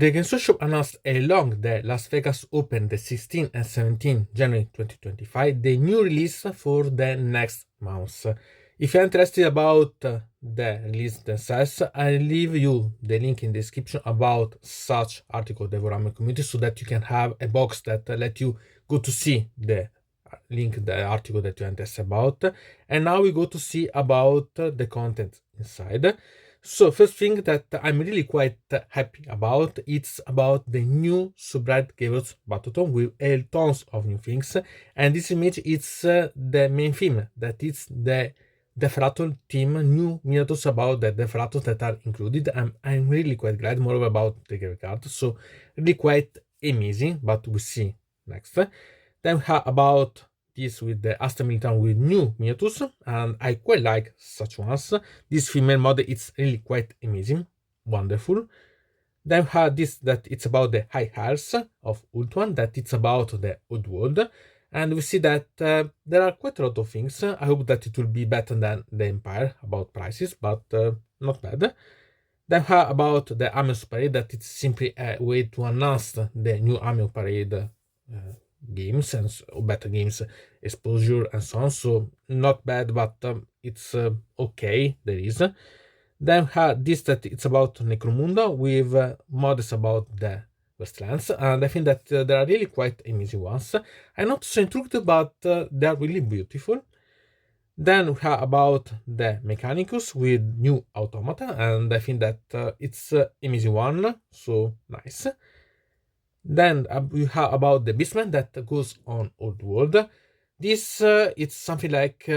The Game Shop announced along the Las Vegas Open the 16 and 17 January 2025 the new release for the next month. If you're interested about the release themselves, I'll leave you the link in the description about such article, the Warhammer community, so that you can have a box that let you go to see the link, the article that you're interested about. And now we go to see about the content inside. So first thing that I'm really quite happy about, it's about the new Soulblight Gavelords Battletome with tons of new things. And this image, it's the main theme, that it's the Deferator team, new miniatures about the Deferators that are included. I'm really quite glad, moreover about the Graveyard, so really quite amazing, but we'll see next. Then we have about this with the Astra Militant with new miniatures, and I quite like such ones. This female model, it's really quite amazing, wonderful. Then we have this that it's about the High Heirs of Ulthuan, that it's about the Old World. And we see that there are quite a lot of things. I hope that it will be better than the Empire about prices, but not bad. Then how about the Armies Parade, that it's simply a way to announce the new Army Parade games and better games exposure and so on. So not bad, but it's okay, there is. Then this that it's about Necromunda with mods about the Wastelands, and I think that there are really quite amazing ones. I'm not so intrigued, but they are really beautiful. Then we have about the Mechanicus with new Auomata, and I think that it's amazing one, so nice. Then we have about the Beastman that goes on Old World. This it's something like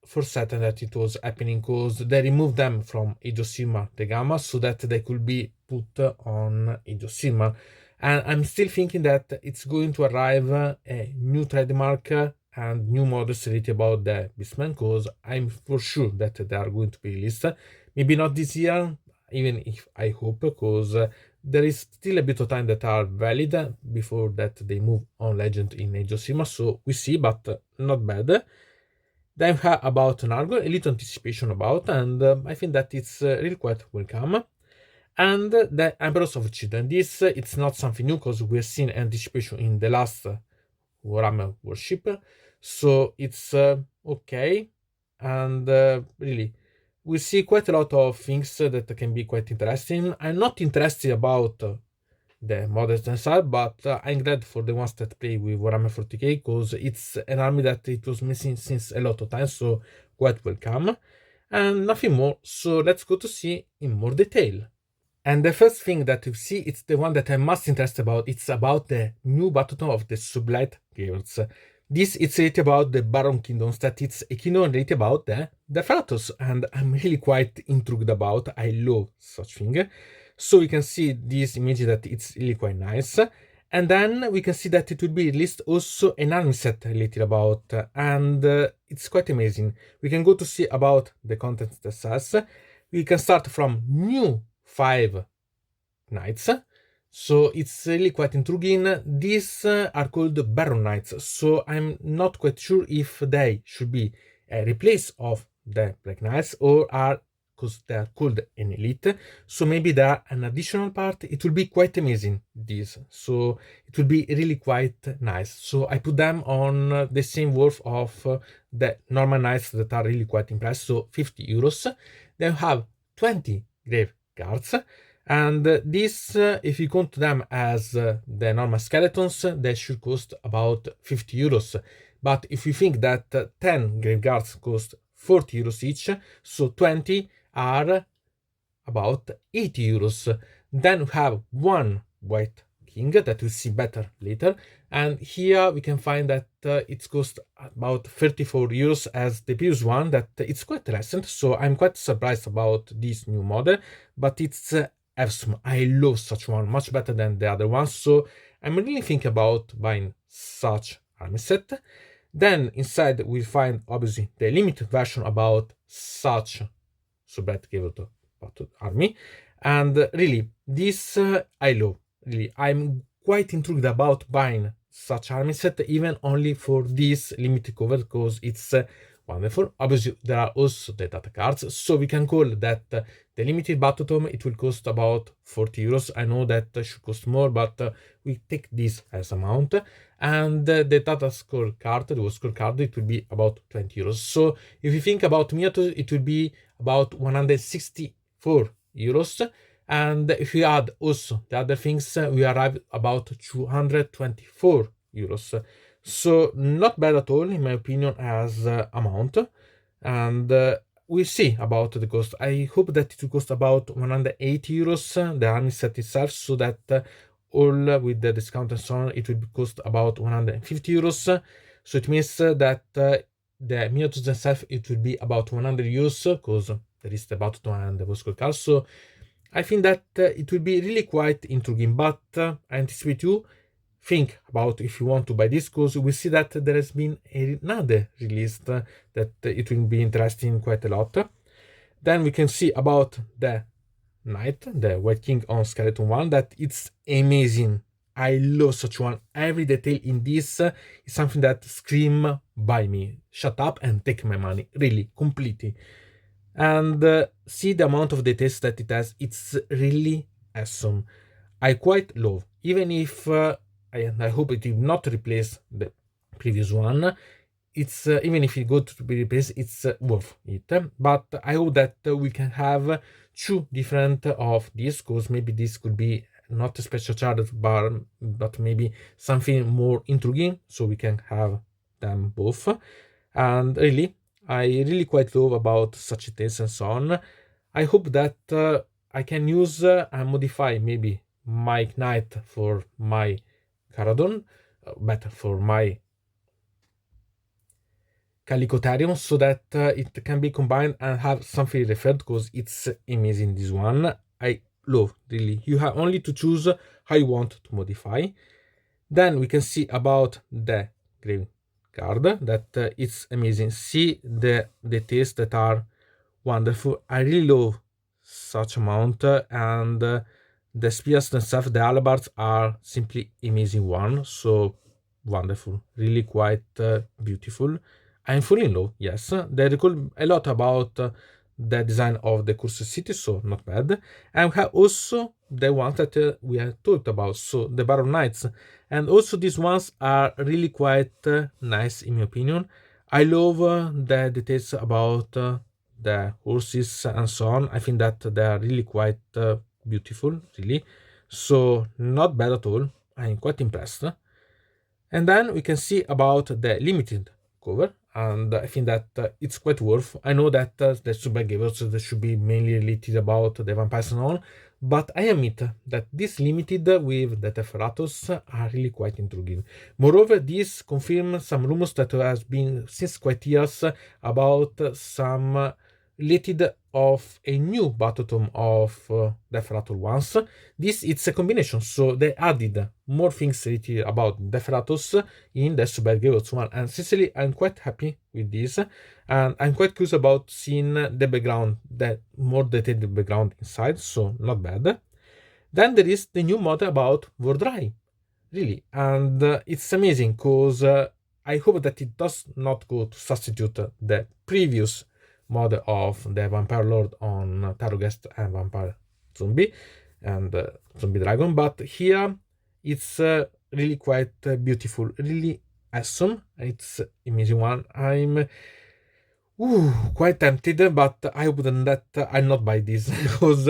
for certain that it was happening because they removed them from Age of Sigmar the Gamma so that they could be put on Age of Sigmar. And I'm still thinking that it's going to arrive a new trademark and new models related about the Beastman, because I'm for sure that they are going to be released. Maybe not this year, even if I hope, because there is still a bit of time that are valid before that they move on Legend in Age of Sigmar, so we see, but not bad. Then we have about Nurgle, a little anticipation about, and I think that it's really quite welcome. And the Emperors of Children. This it's not something new because we've seen anticipation in the last Warhammer Warship, so it's okay. And really, we see quite a lot of things that can be quite interesting. I'm not interested about the models themselves, but I'm glad for the ones that play with Warhammer 40k, because it's an army that it was missing since a lot of time, so quite welcome. And nothing more, so let's go to see in more detail. And the first thing that you see, it's the one that I'm most interested about. It's about the new Battletome of the Soulblight Gavelords. This it's related about the Baron Kingdoms, that it's a kingdom related about the Deferatos, and I'm really quite intrigued about. I love such thing. So we can see this image that it's really quite nice. And then we can see that it will be released also an army set related about, and it's quite amazing. We can go to see about the content themselves. We can start from new 5 knights, so it's really quite intriguing. These are called Baron Knights, so I'm not quite sure if they should be a replace of the Black Knights or are, because they are called an elite, so maybe they are an additional part. It will be quite amazing, this, so it will be really quite nice. So I put them on the same worth of the normal knights that are really quite impressive, so 50 euros. Then you have 20 grave guards, and this if you count them as the normal skeletons, they should cost about 50 euros. But if you think that 10 grave guards cost 40 euros each, so 20 are about 80 euros. Then we have one white king that we'll see better later, and here we can find that it costs about 34 euros as the previous one, that it's quite recent, so I'm quite surprised about this new model. But it's Elves. I love such one, much better than the other ones, so I'm really thinking about buying such army set. Then inside we'll find obviously the limited version about such Soulblight Gavelords army, and really this I love. Really, I'm quite intrigued about buying such army set, even only for this limited cover, because it's wonderful. Obviously, there are also the data cards, so we can call that the limited Battletome, it will cost about 40 euros. I know that should cost more, but we take this as amount. And the data score card, the score card, it will be about 20 euros. So if you think about miniatures, it will be about 164 euros. And if we add also the other things, we arrive about 224 euros. So not bad at all, in my opinion, as amount. And we'll see about the cost. I hope that it will cost about 180 euros, the army set itself, so that all with the discount and so on, it will cost about 150 euros. So it means that the miniatures themselves, it will be about 100 euros, because there is the Battletome and the Bosco card. So I think that it will be really quite intriguing, but I anticipate you think about if you want to buy this, because we see that there has been another release that it will be interesting quite a lot. Then we can see about the Knight, the White King on Skeleton one, that it's amazing. I love such one. Every detail in this is something that scream buy me, shut up and take my money, really, completely. And see the amount of details that it has, it's really awesome. I quite love, even if I hope it will not replace the previous one. It's even if it go to be replaced, it's worth it. But I hope that we can have two different of these, because maybe this could be not a special charge bar, but maybe something more intriguing, so we can have them both. And really, I really quite love about such details and so on. I hope that I can use and modify maybe my Knight for my Caradon, better for my Calicotarium, so that it can be combined and have something referred, because it's amazing, this one. I love, really. You have only to choose how you want to modify. Then we can see about the grave card, that it's amazing. See the details that are wonderful. I really love such amount, and the spears themselves, the alabards, are simply amazing one. So wonderful, really quite beautiful. I'm fully in love, yes. They recall a lot about the design of the Cursed City, so not bad. And we have also the ones that we have talked about, so the Baron Knights. And also these ones are really quite nice, in my opinion. I love the details about the horses and so on. I think that they are really quite beautiful, really. So not bad at all. I'm quite impressed. And then we can see about the limited cover, and I think that it's quite worth. I know that the Soulblight Gravelords should be mainly related about the vampires and all, but I admit that this limited with the Teferatos are really quite intriguing. Moreover, this confirms some rumors that has been since quite years about some related of a new Battletome of the Ferator ones. This it's a combination, so they added more things related about the Feratos in the Soulblight Gravelords one, and sincerely I'm quite happy with this, and I'm quite curious about seeing the background, the more detailed background inside, so not bad. Then there is the new mod about Vordrai, really, and it's amazing, because I hope that it does not go to substitute the previous mod of the Vampire Lord on Tarot-Guest and Vampire Zombie and Zombie Dragon, but here it's really quite beautiful, really awesome. It's amazing one. I'm quite tempted, but I wouldn't that I'll not buy this because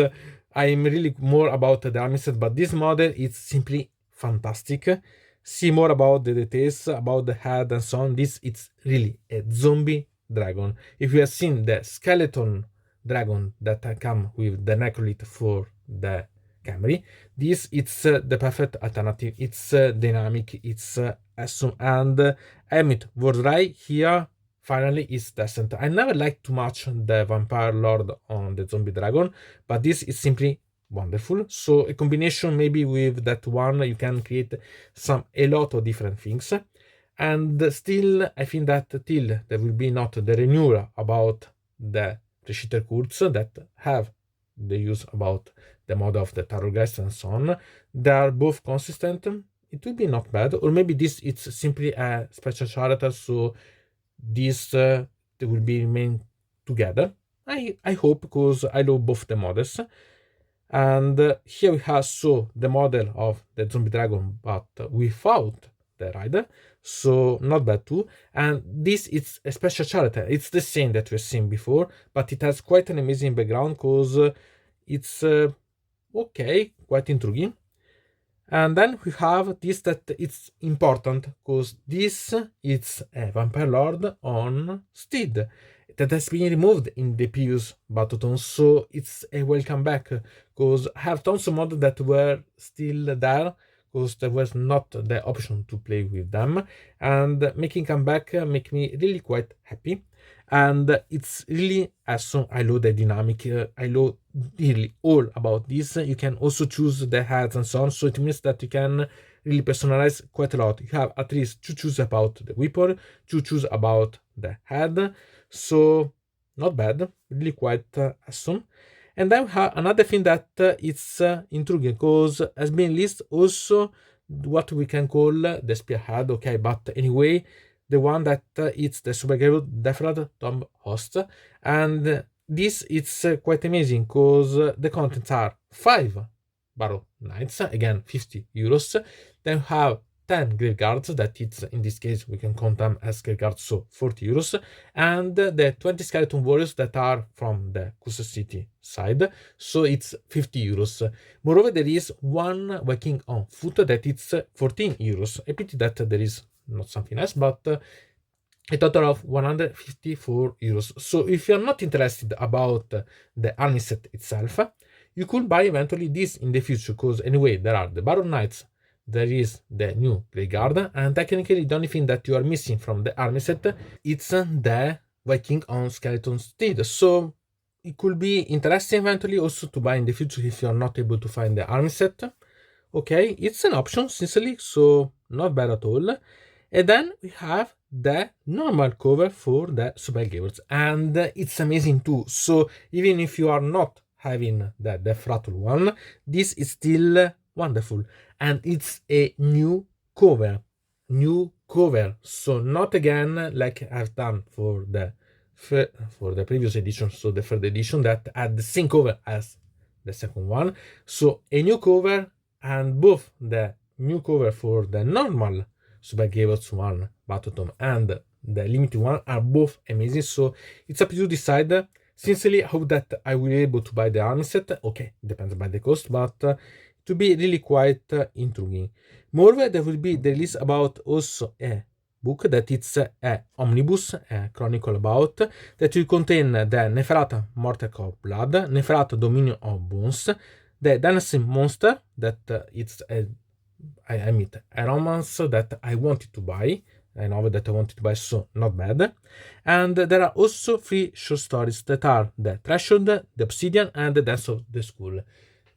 I'm really more about the army set, but this model is simply fantastic. See more about the details about the head and so on. This it's really a zombie dragon. If you have seen the skeleton dragon that come with the necrolith for the Camry, this it's the perfect alternative. It's dynamic, it's awesome, and Emmet Vordrai here finally is decent. I never liked too much the Vampire Lord on the Zombie Dragon, but this is simply wonderful. So a combination maybe with that one, you can create a lot of different things. And still, I think that till there will be not the renewal about the Reshitter Kurz that have the use about the mod of the Tarot-Geist and so on, they are both consistent. It will be not bad, or maybe this it's simply a special character, so this the they will be remain together. I hope, because I love both the models. And here we have the model of the zombie dragon, but without the rider, so not bad too. And this is a special character. It's the same that we've seen before, but it has quite an amazing background, because it's okay, quite intriguing. And then we have this that it's important, because this is a Vampire Lord on Steed that has been removed in the previous Battletome, so it's a welcome back, because I have tons of mods that were still there, because there was not the option to play with them, and making come back make me really quite happy. And it's really awesome. I love the dynamic. I love really all about this. You can also choose the heads and so on, so it means that you can really personalize quite a lot. You have at least to choose about the weapon, to choose about the head, so not bad, really quite awesome. And then we have another thing that it's intriguing, because has been listed also what we can call the spearhead, okay, but anyway, the one that it's the Super Gravelords Tomb Host, and this it's quite amazing, because the contents are 5 Barrow Knights, again 50 euros. Then we have 10 Graveguards, that it's in this case we can count them as Graveguards, so 40 euros, and the 20 Skeleton Warriors that are from the Cursed City side, so it's 50 euros. Moreover, there is one Viking on foot that it's 14 euros. A pity that there is not something else, but a total of 154 euros. So if you're not interested about the army set itself, you could buy eventually this in the future, because anyway, there are the Baron Knights, there is the new Grey Guard, and technically the only thing that you are missing from the army set, it's the Viking on Skeleton Steed. So it could be interesting eventually also to buy in the future if you are not able to find the army set. Okay, it's an option, sincerely, so not bad at all. And then we have the normal cover for the Super Gravelords, and it's amazing too. So even if you are not having the Death Rattle one, this is still wonderful, and it's a new cover. So not again like I've done for the previous edition, so the third edition that had the same cover as the second one. So a new cover, and both the new cover for the normal Super Gravelords one Battletome and the limited one are both amazing. So it's up to you to decide. Sincerely, I hope that I will be able to buy the army set. Okay, depends by the cost, but to be really quite intriguing. Moreover, there will be the release about also a book that it's a omnibus, a chronicle about, that will contain the Neferata Mortal of Blood, Neferata Dominion of Bones, the Dynasty Monster, that it's a romance that I wanted to buy, a novel that I wanted to buy, so not bad. And there are also 3 short stories that are the Threshold, the Obsidian, and the Dance of the School.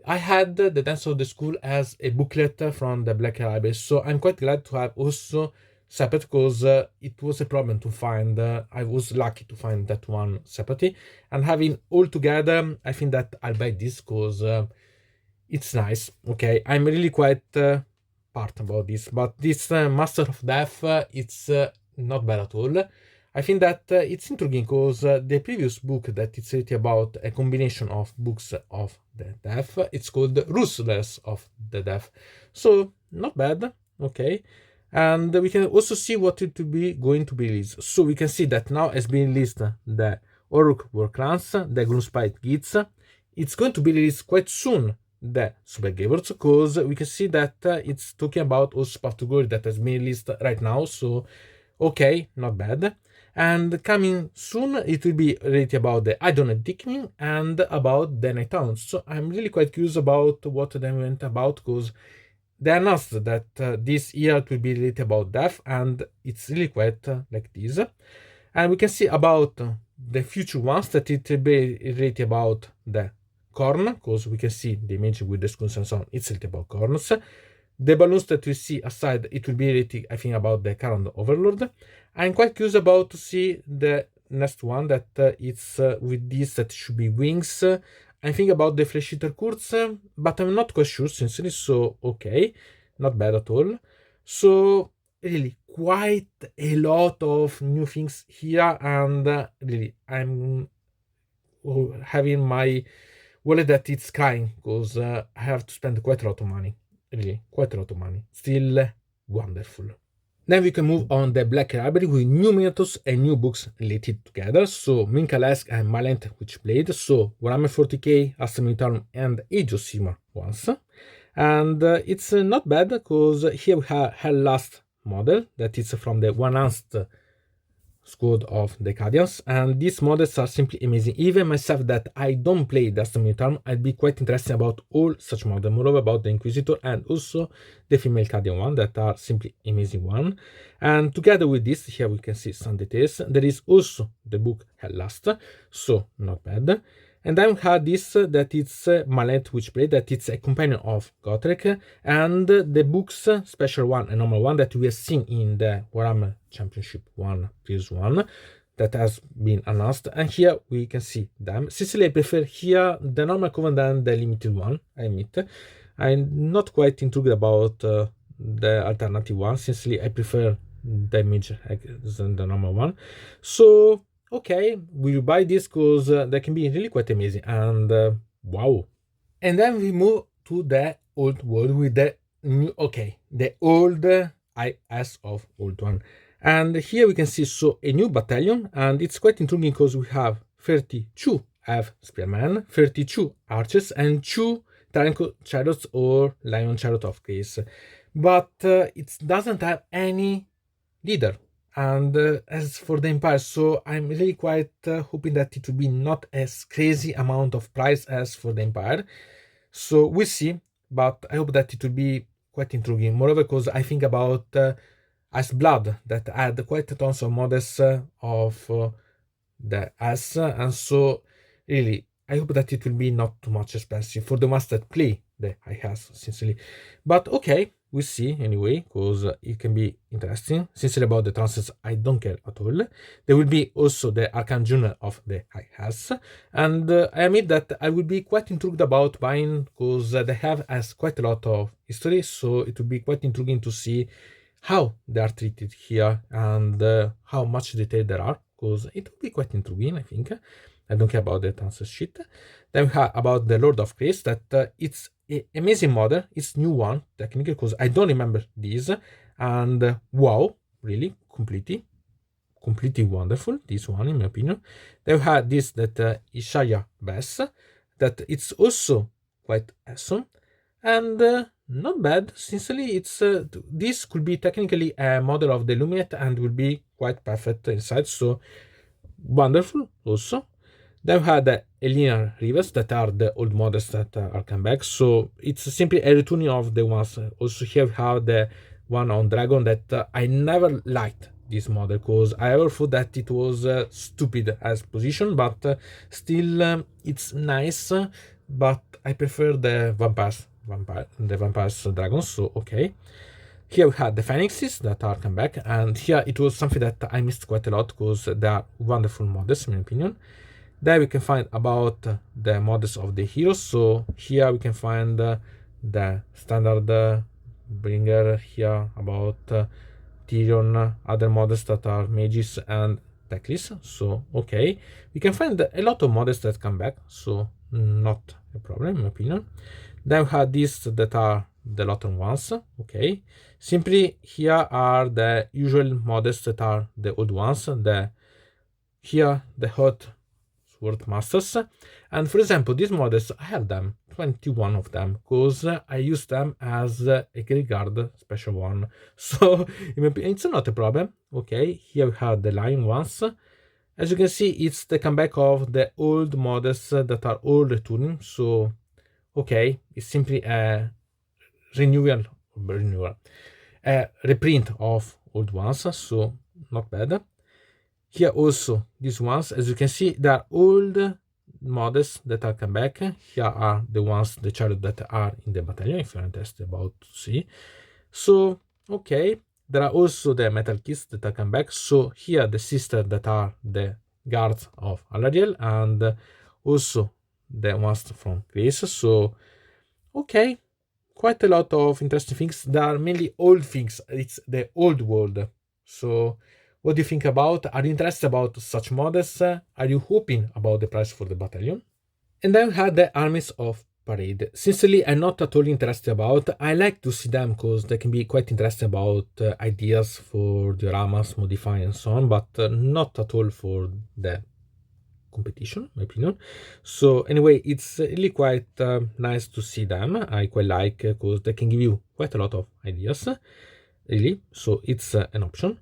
I had the Dance of the School as a booklet from the Black Library, so I'm quite glad to have also separate, because it was a problem to find. I was lucky to find that one separately, and having all together, I think that I'll buy this, because it's nice. Okay, I'm really quite part about this, but this Master of Death, it's not bad at all. I think that it's intriguing, because the previous book that it's written about a combination of books of the death, it's called Ruthless of the Death, so not bad. Okay, and we can also see what it will be going to be released. So we can see that now has been released the Orc War Clans, the Gloomspite Guides. It's going to be released quite soon, the Super Gravelords, because we can see that it's talking about also Path to Glory that has been released right now, so okay, not bad. And coming soon, it will be related about the Idoned Thickening and about the Night Towns. So I'm really quite curious about what they went about, because they announced that this year it will be related about death, and it's really quite like this. And we can see about the future ones that it will be related about the corn, because we can see the image with the skulls and so on, it's related about corns. The balloons that we see aside, it will be related, I think, about the current Overlord. I'm quite curious about to see the next one that it's with this that should be wings. I think about the Flesh Eater Kurz, but I'm not quite sure sincerely, so okay, not bad at all. So really quite a lot of new things here, and really I'm having my wallet that it's crying because I have to spend quite a lot of money, really quite a lot of money. Still wonderful. Then we can move on the Black Library with new miniatures and new books related together. So Minkalesk and Malent Witchblade, so Warhammer 40k, Astronomitarm and Age of Sigmar once. And it's not bad because here we have her last model that is from the 1st squad of the Cadians, and these models are simply amazing. Even myself that I don't play the Astronomitarm, I'd be quite interested about all such models, moreover about the Inquisitor and also the female Cadian one that are simply amazing one. And together with this, here we can see some details. There is also the book Hellast, so not bad. And then we have this that it's Malent Witchblade, that it's a companion of Gotrek, and the books special one and normal one that we have seen in the Warhammer Championship 1 previous one that has been announced, and here we can see them. Sincerely, I prefer here the normal coven than the limited one, I admit. I'm not quite intrigued about the alternative one. Sincerely, I prefer the image than the normal one. So okay, we will buy this because they can be really quite amazing, and wow. And then we move to the old world with the new, the old IS of Ulthuan. And here we can see so a new battalion, and it's quite intriguing because we have 32 Elf Spearmen, 32 Archers, and 2 Tyrannical Chariots or Lion Chariot of Grace. But it doesn't have any leader. And as for the Empire, so I'm really quite hoping that it will be not as crazy amount of price as for the Empire. So we'll see, but I hope that it will be quite intriguing. Moreover, because I think about Ice Blood that had quite tons of models of the S, and so really I hope that it will be not too much expensive for the ones that play the IS, sincerely. But okay, we'll see anyway, because it can be interesting. Sincerely, about the transfers, I don't care at all. There will be also the Arcane Journal of the IS, and I admit that I will be quite intrigued about buying because they have as quite a lot of history, so it will be quite intriguing to see how they are treated here and how much detail there are, because it will be quite intriguing, I think. I don't care about the transfer sheet. Then we have about the Lord of Grace, that it's an amazing model. It's new one, technically, because I don't remember this. And wow, really, completely wonderful, this one, in my opinion. Then we have this, that Ishaya Bess, that it's also quite awesome. And not bad, sincerely, it's this could be technically a model of the Illuminate and will be quite perfect inside, so wonderful also. Then we had the Elena Rivers, that are the old models that are come back, so it's simply a retuning of the ones. Also here we have the one on Dragon that I never liked this model because I ever thought that it was stupid as position, but still it's nice, but I prefer the vampires dragons, so okay. Here we had the Phoenixes that are come back, and here it was something that I missed quite a lot because they are wonderful models in my opinion. There we can find about the models of the heroes, so here we can find the standard bringer here about Tyrion, other models that are mages and Teclis, so okay. We can find a lot of models that come back, so not a problem in my opinion. Then we have these that are the Lothern ones, okay. Simply here are the usual models that are the old ones, here the hot Sword Masters, and for example these models I have them 21 of them because I use them as a Great Guard special one, so it's not a problem. Okay, here we have the Lion ones. As you can see, it's the comeback of the old models that are all returning, so okay, it's simply a renewal, a reprint of old ones, so not bad. Here also these ones, as you can see, they are old models that are come back. Here are the ones, the chariot that are in the battalion, if you're interested about to see. So okay, there are also the metal kits that are come back. So here the sisters that are the guards of Alariel, and also the ones from Grace. So okay, quite a lot of interesting things. There are mainly old things. It's the old world. So what do you think about? Are you interested about such models? Are you hoping about the price for the battalion? And then we had the Armies of Parade. Sincerely, I'm not at all interested about. I like to see them because they can be quite interesting about ideas for dioramas, modifying and so on, but not at all for the competition, in my opinion. So anyway, it's really quite nice to see them. I quite like because they can give you quite a lot of ideas, really. So it's an option.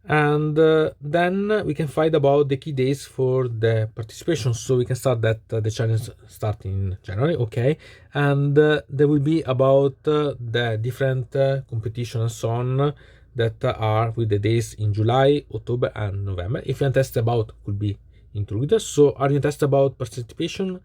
And then we can find about the key days for the participation. So we can start that the challenge start in January, okay, and there will be about the different competition and so on that are with the days in July, October and November. If you're interested about, could be included. So are you interested about participation?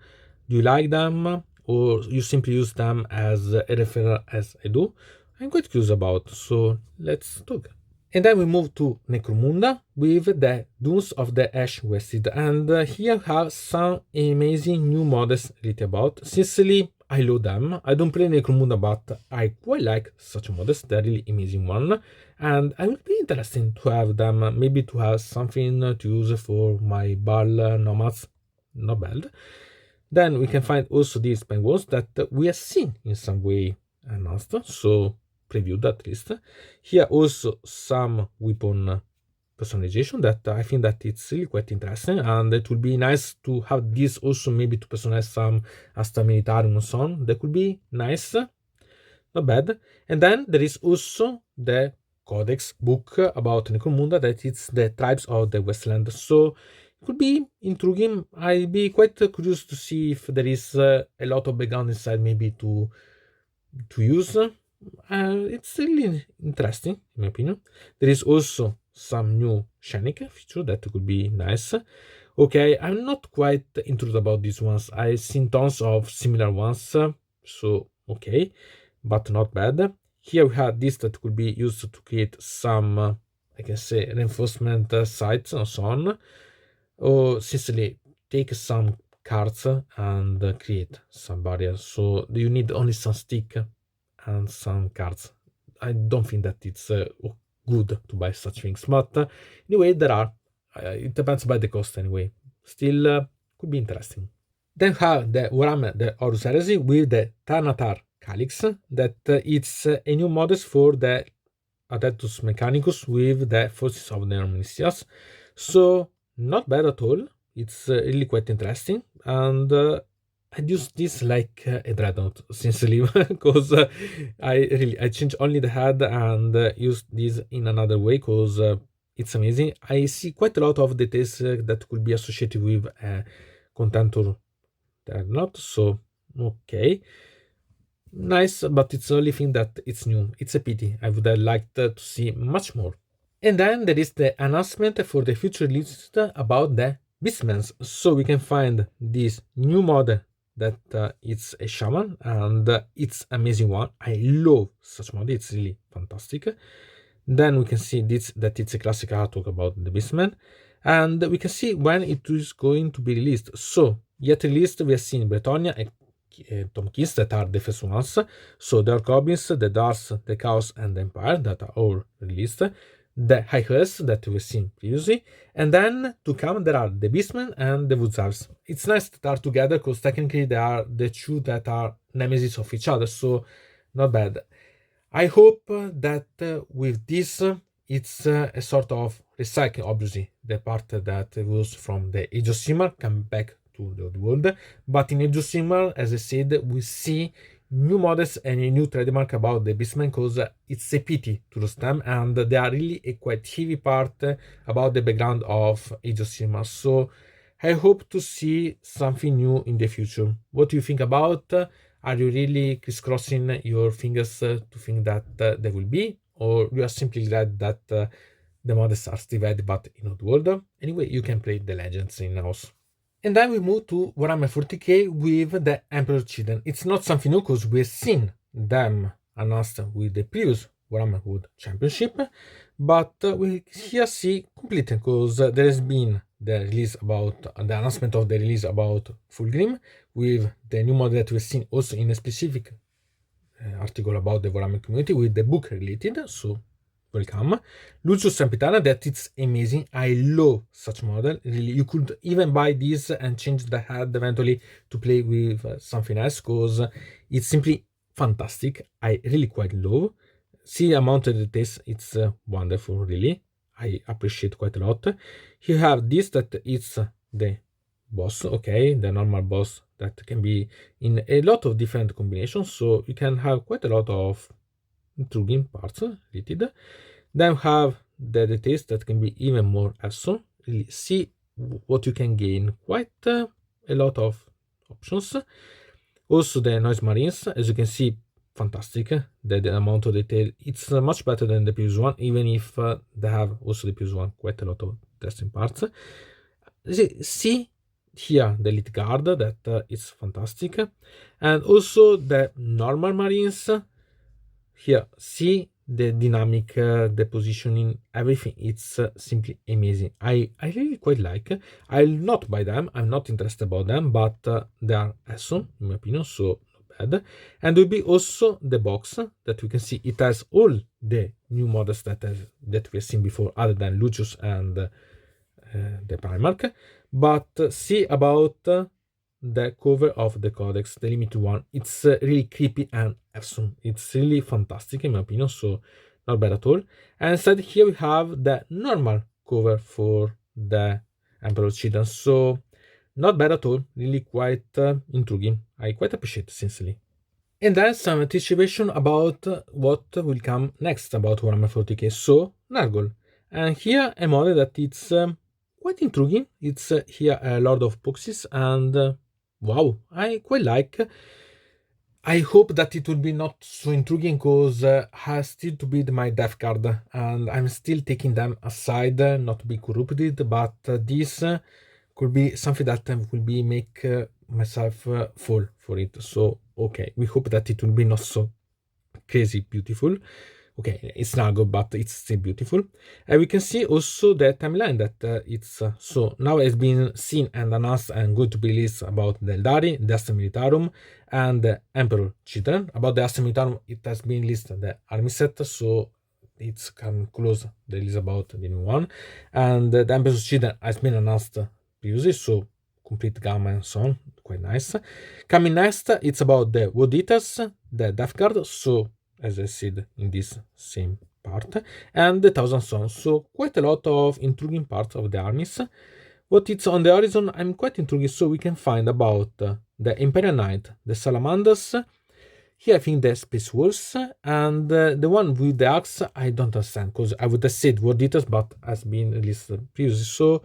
Do you like them, or you simply use them as a referral as I do? I'm quite curious about, so let's talk. And then we move to Necromunda with the Dunes of the Ash Wasted, and here have some amazing new models written about. Sincerely, I love them. I don't play Necromunda, but I quite like such models. They're really amazing one, and I would be interested to have them, maybe to have something to use for my Bal nomads. Not bad. Then we can find also these penguins that we have seen in some way announced, so previewed at least. Here also some weapon personalization that I think that it's really quite interesting, and it would be nice to have this also, maybe to personalize some Asta Militarum and so on. That could be nice, not bad. And then there is also the Codex book about Necromunda, that it's the tribes of the Wastelands. So it could be intriguing. I'd be quite curious to see if there is a lot of background inside, maybe to use. It's really interesting, in my opinion. There is also some new Shenik feature that could be nice. Okay, I'm not quite intrigued about these ones. I've seen tons of similar ones, so okay, but not bad. Here we have this that could be used to create some, I can say, reinforcement sites and so on. Or simply take some cards and create some barriers. So you need only some stick and some cards. I don't think that it's good to buy such things, but anyway, there are. It depends by the cost anyway. Still, could be interesting. Then have the Warhammer, the Horus Heresy with the Thanatar Calyx, that it's a new model for the Adeptus Mechanicus with the Forces of the Omniscience. So not bad at all. It's really quite interesting, and I use this like a dreadnought, sincerely, because I change only the head and use this in another way because it's amazing. I see quite a lot of details that could be associated with a Contentor dreadnought. So okay, nice, but it's the only thing that it's new. It's a pity. I would have liked to see much more. And then there is the announcement for the future list about the Beastmans. So we can find this new mod that it's a shaman, and it's amazing one. I love such mod. It's really fantastic. Then we can see this, that it's a classic artwork about the Beastman, and we can see when it is going to be released. So yet released, we have seen Bretonia and Tomkins that are the first ones. So there are goblins, the Dars, the Chaos, and the Empire that are all released. The High that we've seen previously, and then to come there are the Beastmen and the Woodsarves. It's nice that they are together because technically they are the two that are nemesis of each other, so not bad. I hope that with this it's a sort of recycling, obviously, the part that was from the Age of Sigmar come back to the old world, but in Age of Sigmar, as I said, we see new models and a new trademark about the Beastmen because it's a pity to lose them, and they are really a quite heavy part about the background of Age of Sigmar. So I hope to see something new in the future. What do you think about? Are you really crisscrossing your fingers to think that there will be, or you are simply glad that the models are still ready but in old world? Anyway, you can play the legends in-house. And then we move to Warhammer 40k with the Emperor Children. It's not something new because we've seen them announced with the previous Warhammer World Championship, but we here see completely because there has been the release about the announcement of the release about Fulgrim with the new model that we've seen also in a specific article about the Warhammer community with the book related, so welcome. Lucius Sempitana, that it's amazing. I love such model. Really, you could even buy this and change the head eventually to play with something else, because it's simply fantastic. I really quite love. See amount of details, it's wonderful, really. I appreciate quite a lot. You have this that it's the boss, okay, the normal boss that can be in a lot of different combinations, so you can have quite a lot of intriguing parts related. Then we have the details that can be even more awesome. Really see what you can gain, quite a lot of options. Also the noise marines, as you can see, fantastic. The amount of detail, it's much better than the previous one, even if they have also the previous one quite a lot of interesting parts. See here the elite guard, that is fantastic, and also the normal marines. Here see the dynamic, the positioning, everything. It's simply amazing. I really quite like. I'll not buy them, I'm not interested about them, but they are awesome in my opinion, so not bad. And will be also the box that we can see. It has all the new models that we have seen before, other than Lucius and the Primarch. But see about the cover of the Codex, the limited one. It's really creepy and awesome. It's really fantastic in my opinion, so not bad at all. And instead here we have the normal cover for the Emperor Children, so not bad at all. Really quite intriguing. I quite appreciate it, sincerely. And then some anticipation about what will come next about Warhammer 40k. So Nurgle, and here a model that it's quite intriguing. It's here a Lord of Proxies, and wow, I quite like. I hope that it will be not so intriguing, because has still to build my death card, and I'm still taking them aside, not to be corrupted, but this could be something that will be make myself fall for it. So okay, we hope that it will be not so crazy beautiful. Okay, it's not good, but it's still beautiful. And we can see also the timeline that it's so now has been seen and announced and going to be released about the Eldari, the Astra Militarum, and the Emperor Children. About the Astra Militarum, it has been released the army set, so it's come close the release about the new one. And the Emperor's Children has been announced previously, so complete gamma and so on, quite nice. Coming next, it's about the Wood Eaters, the Death Guard, so as I said in this same part, and the Thousand Sons, so quite a lot of intriguing parts of the armies. What it's on the horizon, I'm quite intrigued, so we can find about the Imperial Knight, the Salamanders, here I think the Space Wolves, and the one with the axe, I don't understand, because I would have said War Eaters, but has been released previously, so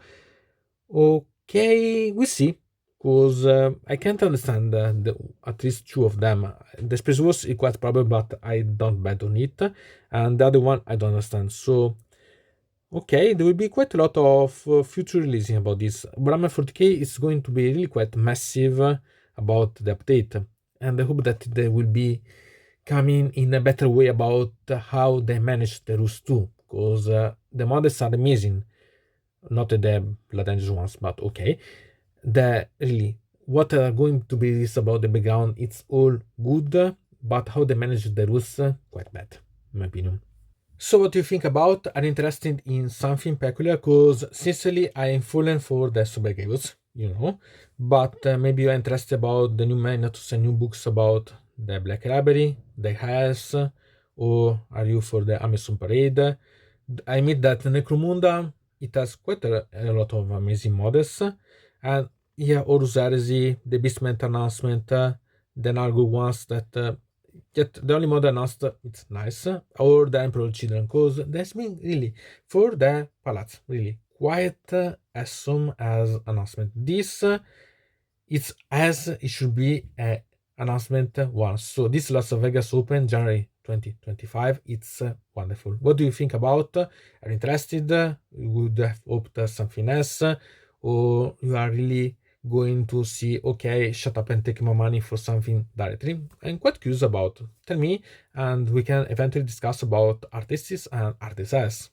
okay, we'll see. Because I can't understand at least two of them. The Space Wars is quite probable, but I don't bet on it. And the other one, I don't understand. So, okay, there will be quite a lot of future releasing about this. Warhammer 40k is going to be really quite massive about the update. And I hope that they will be coming in a better way about how they manage the rules too. Because the models are amazing. Not the Blood Angels ones, but okay. The really what are going to be this about the background, it's all good, but how they manage the rules quite bad in my opinion. So what do you think about? Are you interested in something peculiar? Because sincerely I am fallen for the Soulblight, you know, but maybe you're interested about the new Minotaurs and new books about the Black Library, the Heresy, or are you for the Amazon Parade? I admit that Necromunda, it has quite a lot of amazing models, and yeah, Horus Heresy, the Beastman announcement, the Nurgle ones that yet the only model announced it's nice, or the Emperor Children, because that's been really for the Palace really quite awesome as announcement. This it's as it should be a announcement once. So this Las Vegas Open January 2025, it's wonderful. What do you think about? Are you interested? You would have hoped something else, or you are really going to see, okay, shut up and take my money for something directly? I'm quite curious about. Tell me, and we can eventually discuss about artists and artisans.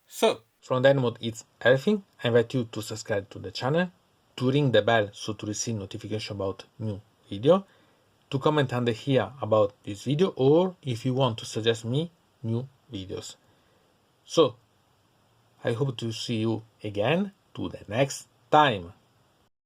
So from deynonmod it's everything. I invite you to subscribe to the channel, to ring the bell so to receive notification about new video. to comment under here about this video, or if you want to suggest me new videos. So I hope to see you again to the next time.